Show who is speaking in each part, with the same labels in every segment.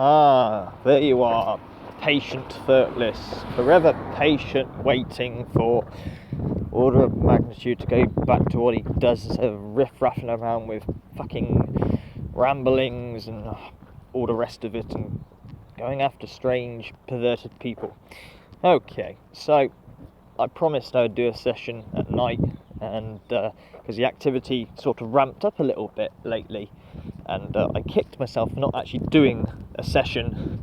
Speaker 1: Ah, there you are, patient firtless, forever patient, waiting for order of magnitude to go back to what he does instead of riff-raffing around with fucking ramblings and all the rest of it and going after strange, perverted people. Okay, so I promised I would do a session at night, and because the activity sort of ramped up a little bit lately, and I kicked myself for not actually doing a session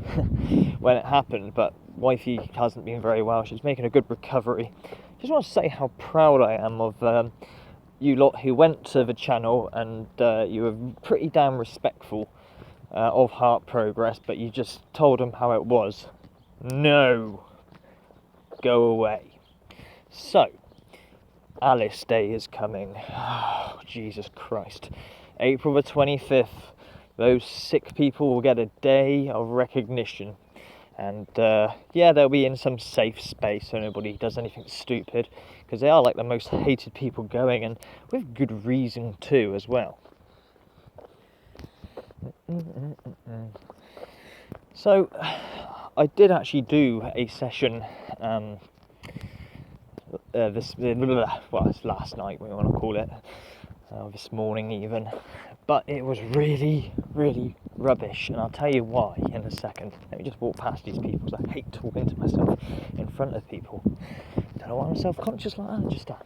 Speaker 1: when it happened, but wifey hasn't been very well. She's making a good recovery. Just want to say how proud I am of you lot who went to the channel, and you were pretty damn respectful of heart progress, but you just told them how it was. No, go away. So, Alice Day is coming. Oh, Jesus Christ. April the 25th. Those sick people will get a day of recognition. And yeah, they'll be in some safe space so nobody does anything stupid. Because they are like the most hated people going, and with good reason too as well. So, I did actually do a session it's last night, we want to call it, this morning even, but it was really, really rubbish, and I'll tell you why in a second. Let me just walk past these people, because I hate talking to myself in front of people. Don't know why I'm self-conscious like that, I just am.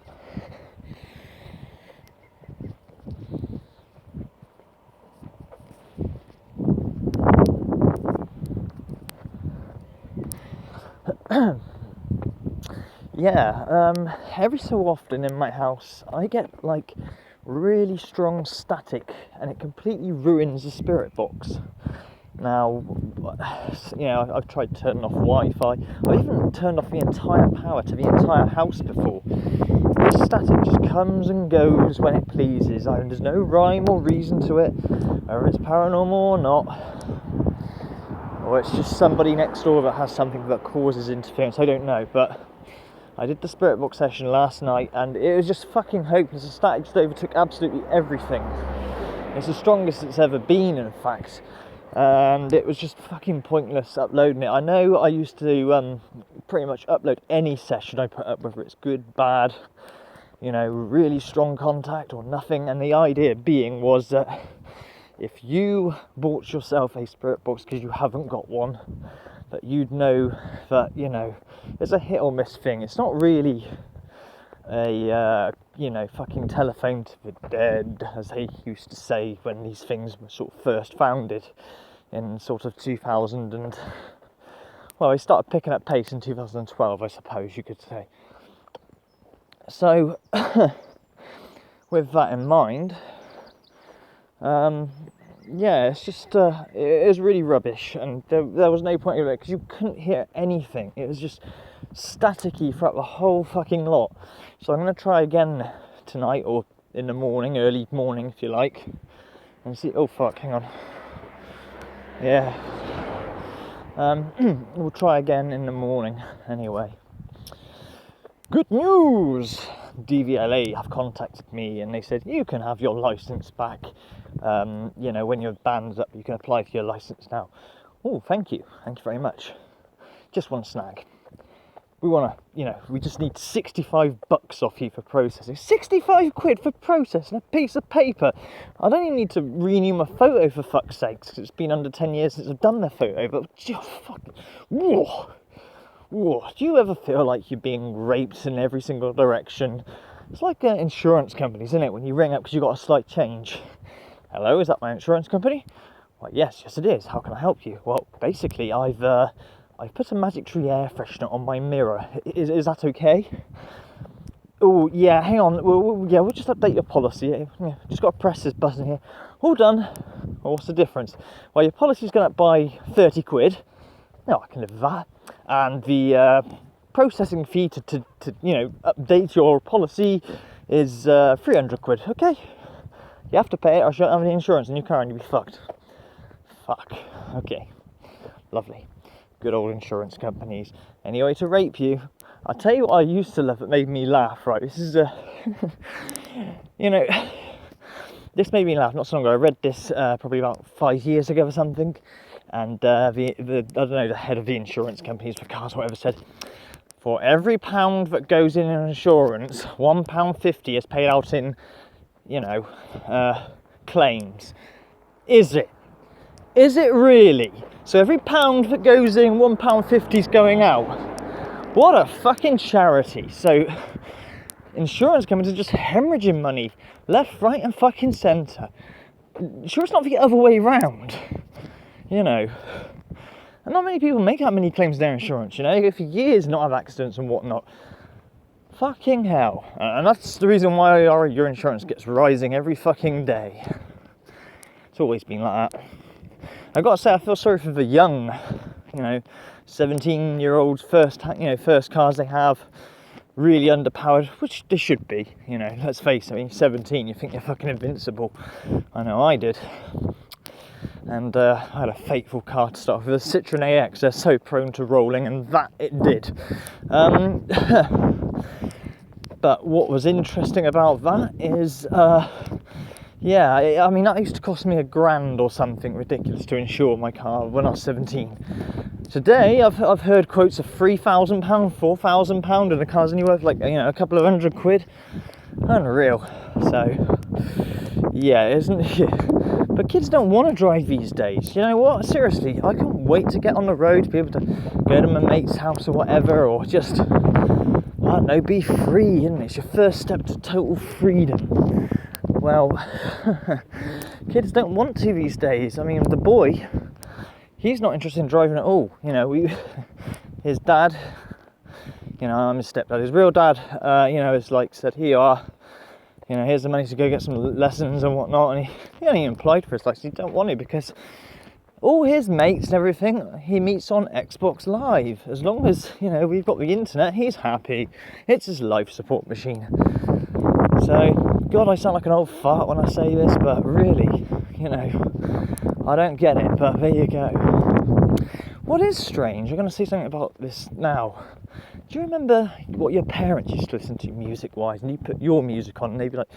Speaker 1: Yeah, every so often in my house I get like really strong static, and it completely ruins the Spiritbox. Now, you know, I've tried turning off Wi-Fi. I've even turned off the entire power to the entire house before. This static just comes and goes when it pleases, and there's no rhyme or reason to it, whether it's paranormal or not, or it's just somebody next door that has something that causes interference. I don't know, but I did the Spiritbox session last night, and it was just fucking hopeless. The static just overtook absolutely everything. It's the strongest it's ever been, in fact, and it was just fucking pointless uploading it. I know I used to pretty much upload any session I put up, whether it's good, bad, you know, really strong contact or nothing, and the idea being was that if you bought yourself a Spiritbox because you haven't got one, that you'd know that, you know, it's a hit or miss thing. It's not really a, you know, fucking telephone to the dead, as they used to say when these things were sort of first founded in sort of 2000 and, well, they started picking up pace in 2012, I suppose you could say. So, with that in mind, yeah, it's just, it was really rubbish, and there was no point in it, because you couldn't hear anything. It was just staticky throughout the whole fucking lot. So I'm going to try again tonight, or in the morning, early morning if you like, and see. Oh fuck, hang on. Yeah. We'll try again in the morning anyway. Good news! DVLA have contacted me, and they said you can have your license back. You know, when your band's up, you can apply for your license now. Oh, thank you very much. Just one snag. We want to, you know, we just need $65 off you for processing. 65 quid for processing a piece of paper. I don't even need to renew my photo, for fuck's sake, because it's been under 10 years since I've done the photo. But fuck, whoa. Whoa, do you ever feel like you're being raped in every single direction? It's like insurance companies, isn't it? When you ring up because you've got a slight change. Hello, is that my insurance company? Well, yes it is. How can I help you? Well, basically, I've put a Magic Tree air freshener on my mirror. Is that okay? Oh, yeah, hang on. We'll just update your policy. Yeah, just got to press this button here. All done. Well, what's the difference? Well, your policy's going up by 30 quid. No, I can live with that. And the processing fee to you know, update your policy is 300 quid. Okay, you have to pay it, or you don't have any insurance in your car and you'll be fucked. Fuck. Okay, lovely. Good old insurance companies. Any way to rape you? I'll tell you what I used to love that made me laugh. Right, this is a you know, this made me laugh not so long ago. I read this probably about 5 years ago or something. And the I don't know, the head of the insurance companies for cars, whatever, said, for every pound that goes in insurance, £1.50 is paid out in, claims. Is it? Is it really? So every pound that goes in, £1.50 is going out. What a fucking charity. So insurance companies are just hemorrhaging money left, right and fucking centre. Sure, it's not the other way round, and not many people make that many claims to their insurance, They go for years not have accidents and whatnot. Fucking hell. And that's the reason why your insurance gets rising every fucking day. It's always been like that. I've got to say, I feel sorry for the young, 17-year-olds, first cars they have, really underpowered, which they should be, let's face it, 17, you think you're fucking invincible. I know I did. And I had a fateful car to start with, a Citroen AX. They're so prone to rolling, and that it did. But what was interesting about that is, that used to cost me £1,000 or something ridiculous to insure my car when I was 17. Today, I've heard quotes of £3,000, £4,000, and the car's only worth a couple of £100. Unreal. So, yeah, isn't it? But kids don't want to drive these days. You know what? Seriously, I can't wait to get on the road, to be able to go to my mate's house or whatever, or just, I don't know, be free, isn't it? It's your first step to total freedom. Well, kids don't want to these days. I mean, the boy, he's not interested in driving at all. His dad, I'm his stepdad, his real dad, is said, here you are, here's the money to go get some lessons and whatnot. And he only applied for his license. He don't want it because all his mates and everything he meets on Xbox Live. As long as, we've got the internet, he's happy. It's his life support machine. So, God, I sound like an old fart when I say this, but really, I don't get it, but there you go. What is strange, I'm going to say something about this now. Do you remember what your parents used to listen to music-wise, and you put your music on and they'd be like,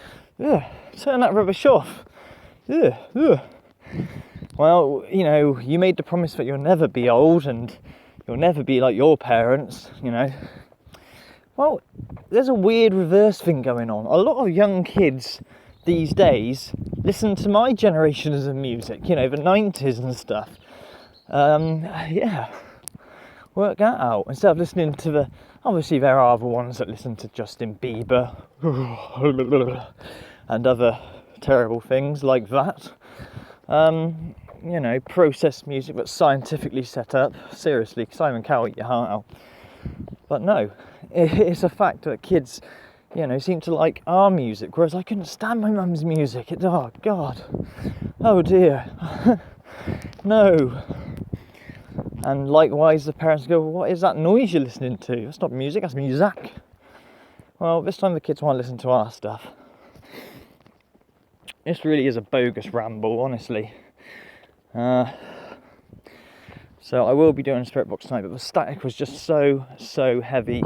Speaker 1: ugh, turn that rubbish off. Ugh, ugh. Well, you made the promise that you'll never be old and you'll never be like your parents, Well, there's a weird reverse thing going on. A lot of young kids these days listen to my generations of music, the 90s and stuff. Work that out. Instead of listening to obviously there are other ones that listen to Justin Bieber and other terrible things like that. Processed music that's scientifically set up. Seriously, Simon Cowell, eat your heart out. But no, it's a fact that kids, seem to like our music, whereas I couldn't stand my mum's music. Oh, God. Oh, dear. No. And likewise, the parents go, well, what is that noise you're listening to? That's not music, that's music. Well, this time the kids want to listen to our stuff. This really is a bogus ramble, honestly. So I will be doing a Spiritbox tonight, but the static was just so heavy.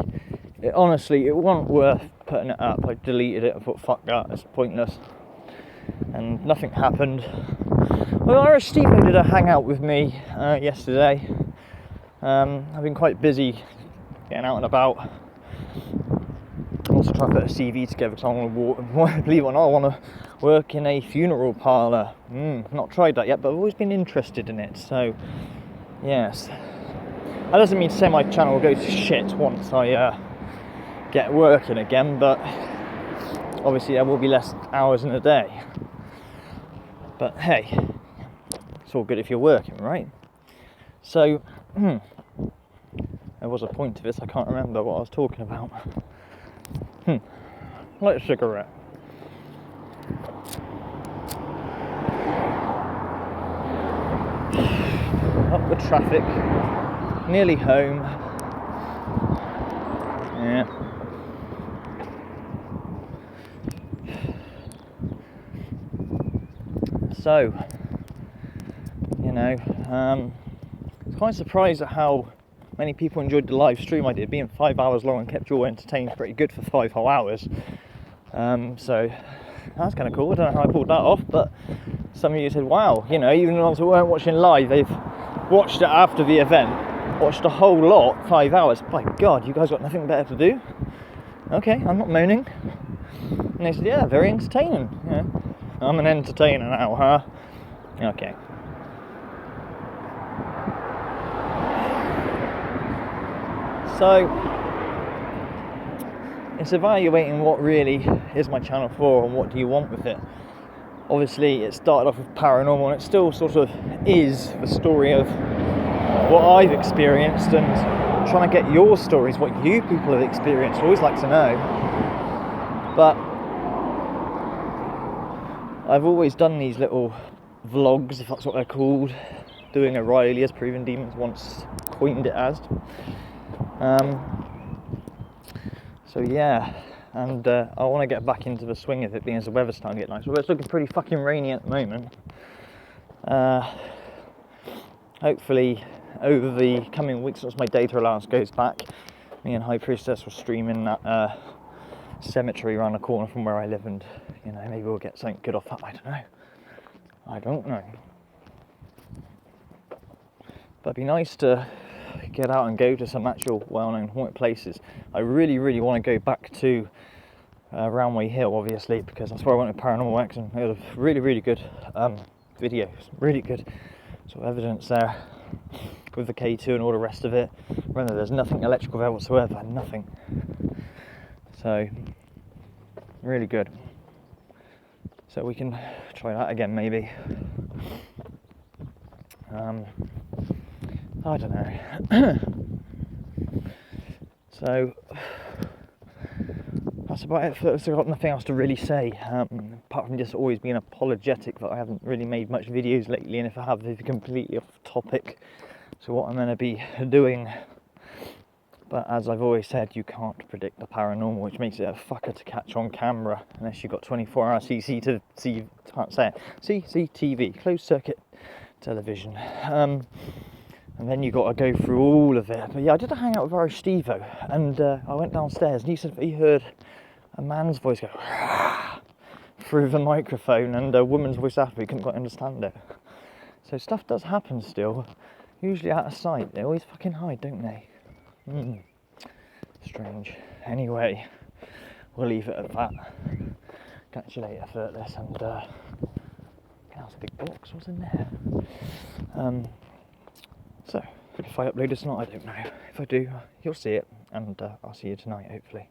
Speaker 1: It wasn't worth putting it up. I deleted it. I thought, fuck that, it's pointless. And nothing happened. Well, Irish Steve did a hangout with me yesterday. I've been quite busy getting out and about. I'm also trying to put a CV together because I want to, believe it or not, I want to work in a funeral parlour. Not tried that yet, but I've always been interested in it. So, yes. That doesn't mean to say my channel will go to shit once I get working again, but obviously there will be less hours in a day. But hey, it's all good if you're working, right? So, there was a point to this, I can't remember what I was talking about. Light a cigarette. Up the traffic, nearly home. Yeah. So, I was quite surprised at how many people enjoyed the live stream I did. Being 5 hours long and kept you all entertained pretty good for 5 whole hours. So that's kind of cool. I don't know how I pulled that off, but some of you said, wow, even the ones that weren't watching live, they've watched it after the event, watched a whole lot, 5 hours. My God, you guys got nothing better to do? Okay, I'm not moaning. And they said, yeah, very entertaining. Yeah. I'm an entertainer now, huh? Okay. So, it's evaluating what really is my channel for and what do you want with it. Obviously, it started off with paranormal, and it still sort of is the story of what I've experienced and trying to get your stories, what you people have experienced. I always like to know. But I've always done these little vlogs, if that's what they're called, doing O'Reilly, as Proven Demons once coined it as. So yeah, and I want to get back into the swing of it, being as the weather's starting to get nice. Well, it's looking pretty fucking rainy at the moment. Hopefully, over the coming weeks, once my data allowance goes back, me and High Priestess will stream in that cemetery around the corner from where I live, and you know, maybe we'll get something good off that. I don't know. But it'd be nice to get out and go to some actual well-known haunted places. I really want to go back to Roundway Hill, obviously, because that's where I went with Paranormal X, and it was a really good videos, really good sort of evidence there with the K2 and all the rest of it. Remember, there's nothing electrical there whatsoever, nothing. So really good. So we can try that again, maybe. I don't know. So that's about it. I've got nothing else to really say, apart from just always being apologetic that I haven't really made much videos lately, and if I have, they're completely off topic to what I'm going to be doing. But as I've always said, you can't predict the paranormal, which makes it a fucker to catch on camera unless you've got 24-hour CCTV, closed circuit television. And then you got to go through all of it. But yeah, I did a hangout with Irish Steve-O, and I went downstairs, and he said he heard a man's voice go through the microphone, and a woman's voice after. He couldn't quite understand it. So stuff does happen still. Usually out of sight. They always fucking hide, don't they? Strange. Anyway, we'll leave it at that. Catch you later, firtless, and that was a big box. What's in there? So, if I upload this or not, I don't know. If I do, you'll see it, and I'll see you tonight, hopefully.